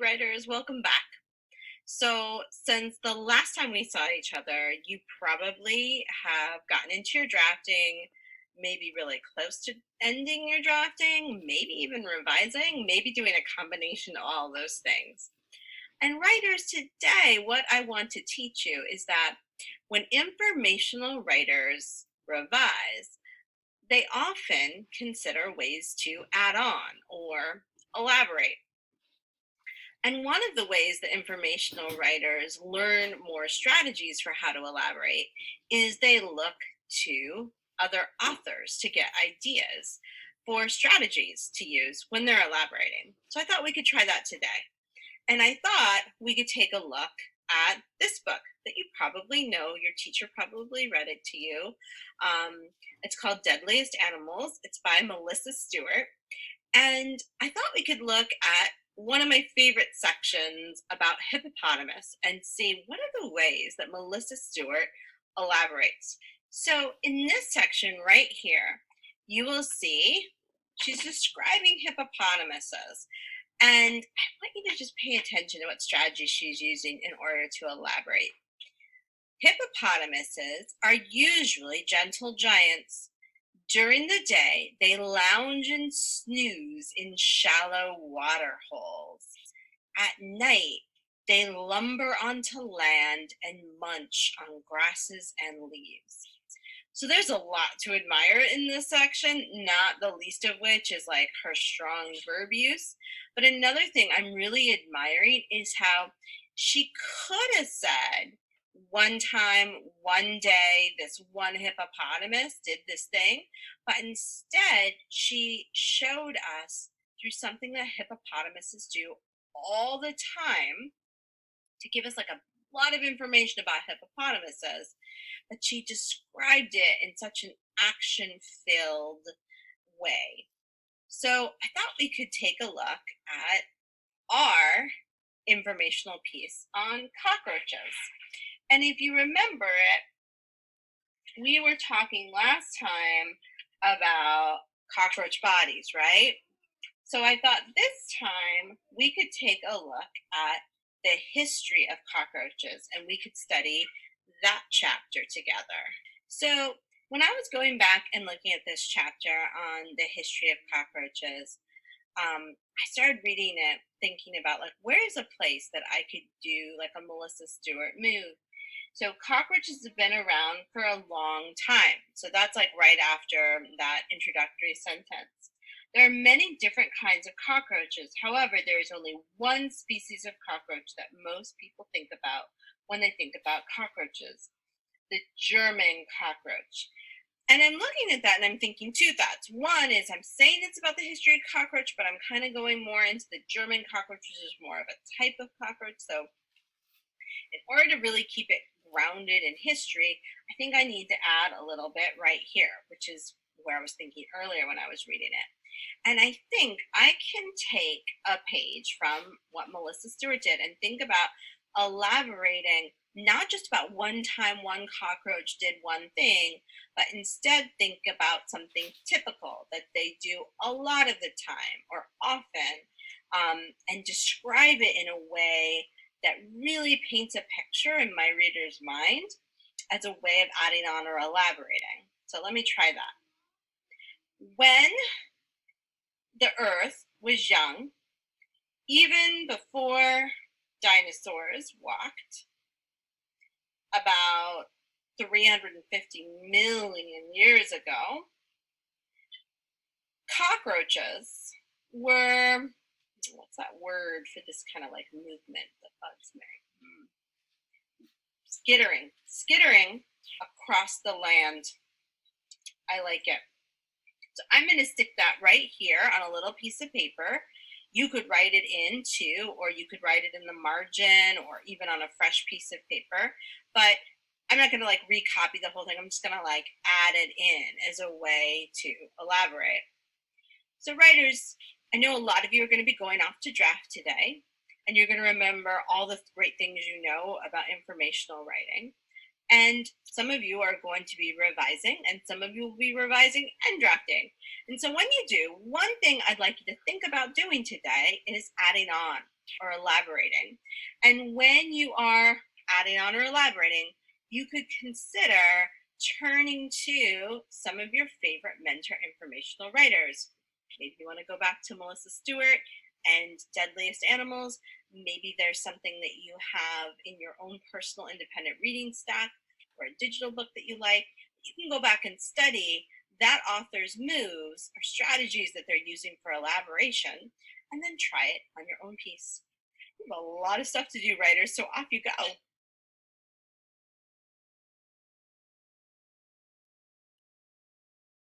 Writers, welcome back. So, since the last time we saw each other, you probably have gotten into your drafting, maybe really close to ending your drafting, maybe even revising, maybe doing a combination of all those things. And writers, today, what I want to teach you is that when informational writers revise, they often consider ways to add on or elaborate. And one of the ways that informational writers learn more strategies for how to elaborate is they look to other authors to get ideas for strategies to use when they're elaborating. So I thought we could try that today. And I thought we could take a look at this book that you probably know. Your teacher probably read it to you. It's called Deadliest Animals. It's by Melissa Stewart. And I thought we could look at one of my favorite sections about hippopotamus and see what are the ways that Melissa Stewart elaborates. So, in this section right here, you will see she's describing hippopotamuses. And I want you to just pay attention to what strategy she's using in order to elaborate. Hippopotamuses are usually gentle giants. During the day, they lounge and snooze in shallow water holes. At night, they lumber onto land and munch on grasses and leaves. So there's a lot to admire in this section, not the least of which is like her strong verb use. But another thing I'm really admiring is how she could have said, one time, one day, this one hippopotamus did this thing, but instead she showed us through something that hippopotamuses do all the time to give us like a lot of information about hippopotamuses, but she described it in such an action filled way. So I thought we could take a look at our informational piece on cockroaches. And if you remember it, we were talking last time about cockroach bodies, right? So I thought this time we could take a look at the history of cockroaches and we could study that chapter together. So when I was going back and looking at this chapter on the history of cockroaches, I started reading it thinking about like where's a place that I could do like a Melissa Stewart move. So cockroaches have been around for a long time. So that's like right after that introductory sentence. There are many different kinds of cockroaches. However, there is only one species of cockroach that most people think about when they think about cockroaches, the German cockroach. And I'm looking at that and I'm thinking two thoughts. One is I'm saying it's about the history of cockroach, but I'm kind of going more into the German cockroach, which is more of a type of cockroach. So in order to really keep it grounded in history, I think I need to add a little bit right here, which is where I was thinking earlier when I was reading it. And I think I can take a page from what Melissa Stewart did and think about elaborating not just about one time one cockroach did one thing, but instead think about something typical that they do a lot of the time or often, and describe it in a way that really paints a picture in my reader's mind as a way of adding on or elaborating. So let me try that. When the earth was young, even before dinosaurs walked, about 350 million years ago, cockroaches were, what's that word for this kind of like movement that bugs me? Skittering across the land. I like it. So I'm going to stick that right here on a little piece of paper. You could write it in too, or you could write it in the margin or even on a fresh piece of paper. But I'm not going to like recopy the whole thing. I'm just going to like add it in as a way to elaborate. So writers, I know a lot of you are going to be going off to draft today, and you're going to remember all the great things you know about informational writing. And some of you are going to be revising, and some of you will be revising and drafting. And so when you do, one thing I'd like you to think about doing today is adding on or elaborating. And when you are adding on or elaborating, you could consider turning to some of your favorite mentor informational writers. Maybe you want to go back to Melissa Stewart and Deadliest Animals. Maybe there's something that you have in your own personal independent reading stack or a digital book that you like. You can go back and study that author's moves or strategies that they're using for elaboration, and then try it on your own piece. You have a lot of stuff to do, writers, so off you go.